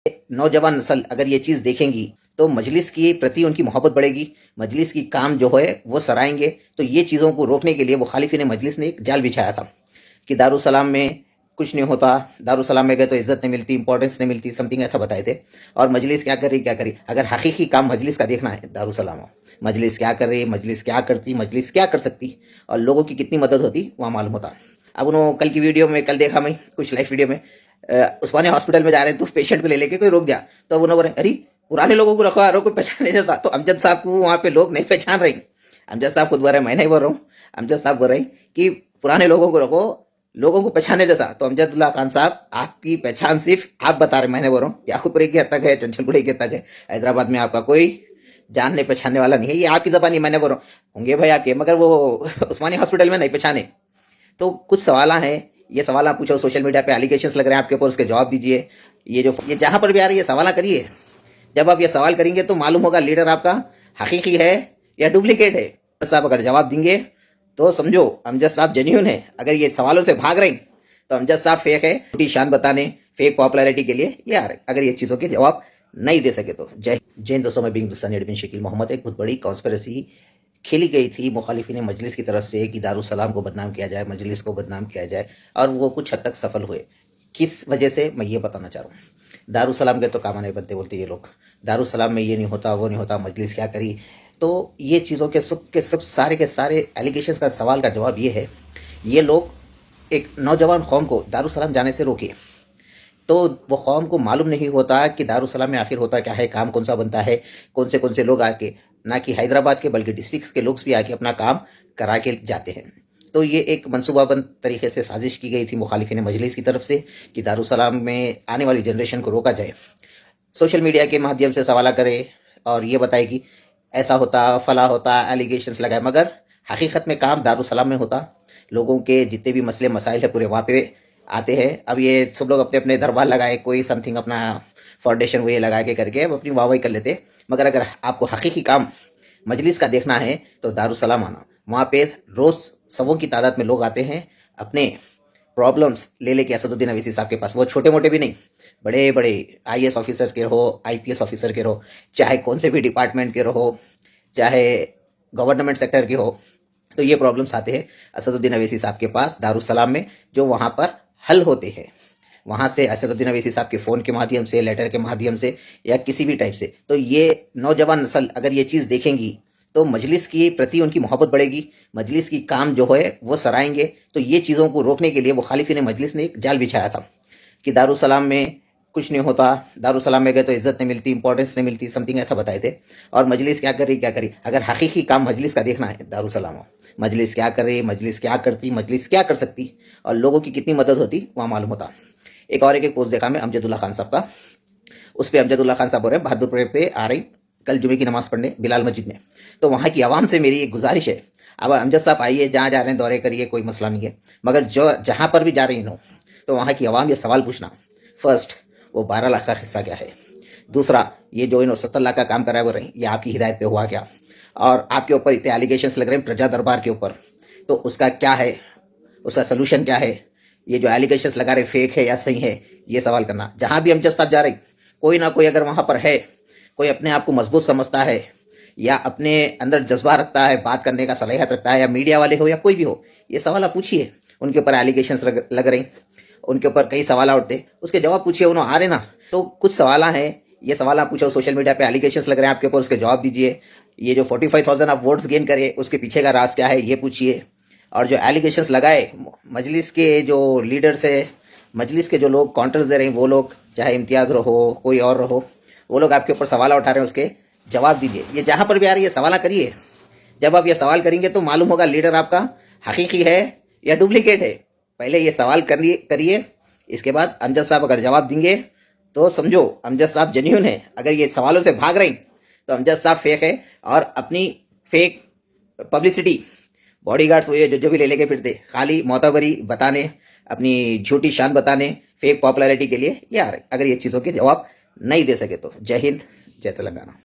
नौजवान नस्ल अगर ये चीज़ देखेंगी तो मजलिस के प्रति उनकी मोहब्बत बढ़ेगी, मजलिस की काम जो है वो सराहेंगे। तो ये चीज़ों को रोकने के लिए मुखालिफिन मजलिस ने एक जाल बिछाया था कि दारुसलाम में कुछ नहीं होता, दारुसलाम में गए तो इज्जत नहीं मिलती, इंपॉर्टेंस नहीं मिलती, समथिंग ऐसा बताए थे। और मजलिस क्या करी, अगर हकीकी काम मजलिस का देखना है, दारुसलाम हो, मजलिस क्या कर रही, मजलिस क्या करती, मजलिस क्या कर सकती और लोगों की कितनी मदद होती वहाँ मालूम होता। अब उन्होंने कल की वीडियो में, कल देखा मैं कुछ लाइव वीडियो में, उस्मानिया हॉस्पिटल में जा रहे हैं तो पेशेंट को ले लेके कोई रोक दिया, तो उन्होंने बोले अरे पुराने लोगों को रखो, आरो कोई पहचाने जैसा। तो अमजद साहब को वहाँ पे लोग नहीं पहचान रहे। अमजद साहब खुद बोल रहे हैं, मैं नहीं बोल रहा हूँ, अमजद साहब बोल रहे हैं कि पुराने लोगों को रखो, लोगों को पहचाने जैसा। तो अमजदुल्लाह खान साहब, आपकी पहचान सिर्फ आप बता रहे, मैंने बोल रहा हूँ, याकूबपुरी की हद तक है, चंचलपुरी की हद तक है, हैदराबाद में आपका कोई जानने पहचानने वाला नहीं है। ये आपकी जबानी, मैंने बोल रहा हूँ, होंगे भाई आपके, मगर वो उस्मानिया हॉस्पिटल में नहीं पहचाने। तो कुछ सवाल हैं, ये सवाल आप पूछो, सोशल मीडिया पे एलिगेशंस लग रहे हैं आपके ऊपर, उसके जवाब दीजिए। ये जहां पर भी आ रही है सवाल करिए। जब आप ये सवाल करेंगे तो मालूम होगा लीडर आपका हकीकी है या डुप्लीकेट है। साहब अगर जवाब देंगे तो समझो अमजद साहब जेन्यून है, अगर ये सवालों से भाग रहे हैं तो अमजद साहब फेक है, झूठी शान बताने, फेक पॉपुलैरिटी के लिए ये आ रहे। अगर ये चीज़ों के जवाब नहीं दे सके तो जय जैन दोस्तों, मैं बिंग हिंदुस्तानी एडमिन शकील मोहम्मद। एक बहुत बड़ी कॉन्स्पिरेसी खेली गई थी मुखालिफिन मजलिस की तरफ से कि दारुसलाम को बदनाम किया जाए, मजलिस को बदनाम किया जाए, और वो कुछ हद तक सफल हुए। किस वजह से, मैं ये बताना चाह रहा हूँ। दारुसलाम के तो काम नहीं बनते बोलते ये लोग, दारुसलाम में ये नहीं होता, वो नहीं होता, मजलिस क्या करी। तो ये चीज़ों के सब सारे के सारे एलिगेशंस का सवाल का जवाब ये है, ये लोग एक नौजवान कौम को दारुसलाम जाने से रोके। तो वो कौम को मालूम नहीं होता कि दारुसलाम में आखिर होता क्या है, काम कौन सा बनता है, कौन से लोग आके, ना कि हैदराबाद के बल्कि डिस्ट्रिक्ट के लोग भी आके अपना काम करा के जाते हैं। तो ये एक मनसूबाबंद तरीके से साजिश की गई थी मुखालिफिन मजलिस की तरफ से कि दारुसलाम में आने वाली जनरेशन को रोका जाए। सोशल मीडिया के माध्यम से सवाल करे और ये बताए कि ऐसा होता, फला होता, एलिगेशंस लगाए, मगर हकीकत में काम दारुसलाम में होता। लोगों के जितने भी मसले मसाइल है पूरे वहाँ पे आते हैं। अब ये सब लोग अपने अपने दरबार लगाए, कोई समथिंग अपना फाउंडेशन वो ये लगा के करके अब अपनी वाहवाही कर लेते। मगर अगर आपको हकीकी काम मजलिस का देखना है तो दारुसलाम आना, वहाँ पे रोज़ सवों की तादाद में लोग आते हैं अपने प्रॉब्लम्स ले लेके असदुद्दीन अवैसी साहब के पास। वो छोटे मोटे भी नहीं, बड़े बड़े आईएएस ऑफिसर के रहो, आईपीएस ऑफिसर के रहो, चाहे कौन से भी डिपार्टमेंट के रहो, चाहे गवर्नमेंट सेक्टर के हो, तो ये प्रॉब्लम्स आते हैं असदुद्दीन अवैसी साहब के पास दारुसलाम में, जो वहाँ पर हल होते हैं। वहाँ से असदुद्दीन अवैसी साहब के फ़ोन के माध्यम से, लेटर के माध्यम से, या किसी भी टाइप से। तो ये नौजवान नस्ल अगर ये चीज़ देखेंगी तो मजलिस के प्रति उनकी मोहब्बत बढ़ेगी, मजलिस की काम जो है वो सराहेंगे। तो ये चीज़ों को रोकने के लिए मुखालिफिन मजलिस ने एक जाल बिछाया था कि दारुसलाम में कुछ नहीं होता, दारुसलाम में गए तो इज्जत नहीं मिलती, इंपॉर्टेंस नहीं मिलती, समथिंग ऐसा बताए थे। और मजलिस क्या करी, अगर हकीकी काम मजलिस का देखना है, दारुसलाम हो, मजलिस क्या कर रही, मजलिस क्या करती, मजलिस क्या कर सकती और लोगों की कितनी मदद होती वहाँ मालूम होता। एक और एक पोस्ट देखा मैं अमजदुल्लाह खान साहब का, उस पर अमजदुल्लाह खान साहब बोल रहे हैं बहादुरपुर पे आ रही कल जुमे की नमाज पढ़ने बिलाल मस्जिद में। तो वहाँ की आवाम से मेरी एक गुजारिश है, अब अमजद साहब आइए, जहाँ जा रहे हैं दौरे करिए, कोई मसला नहीं है, मगर जो जहाँ पर भी जा रही हो तो वहाँ की आवाम ये सवाल पूछना, फर्स्ट वो 12 लाख का हिस्सा क्या है, दूसरा ये जो 70 लाख का काम कर रहा है वो रही, ये आपकी हिदायत पे हुआ क्या, और आपके ऊपर इतने एलिगेशंस लग रहे हैं प्रजा दरबार के ऊपर, तो उसका क्या है, उसका सोल्यूशन क्या है, ये जो एलिगेशंस लगा रहे फेक है या सही है, ये सवाल करना। जहाँ भी अमजद साहब जा रहे, कोई ना कोई अगर वहाँ पर है, कोई अपने आप को मजबूत समझता है या अपने अंदर जज्बा रखता है, बात करने का सलाहियत रखता है, या मीडिया वाले हो या कोई भी हो, ये सवाल आप पूछिए। उनके ऊपर एलिगेशंस लग रही, उनके ऊपर कई सवाल उठते, उसके जवाब पूछिए, उन्होंने आ रहे ना। तो कुछ सवाल हैं, ये सवाल आप पूछो, सोशल मीडिया पे एलिगेशंस लग रहे हैं आपके ऊपर, उसके जवाब दीजिए। ये जो 45,000 आप वोट्स गेन करे उसके पीछे का राज क्या है ये पूछिए। और जो एलिगेशंस लगाए मजलिस के जो लीडर्स है, मजलिस के जो लोग काउंटर्स दे रहे हैं, वो लोग चाहे इम्तियाज़ रहो कोई और रहो, वो लोग आपके ऊपर सवाल उठा रहे हैं, उसके जवाब दीजिए। ये जहाँ पर भी आ रही है सवाल करिए। जब आप ये सवाल करेंगे तो मालूम होगा लीडर आपका हकीकी है या डुप्लीकेट है। पहले ये सवाल करिए, इसके बाद अमजद साहब अगर जवाब देंगे तो समझो अमजद साहब जेन्यून है। अगर ये सवालों से भाग रहे तो अमजद साहब फेक है, और अपनी फेक पब्लिसिटी बॉडीगार्ड्स हुए जो भी ले लेके फिरते, खाली मोतबरी बताने, अपनी झूठी शान बताने, फेक पॉपुलैरिटी के लिए ये आ रहे। अगर ये चीज़ों के जवाब नहीं दे सके तो जय हिंद, जय तेलंगाना।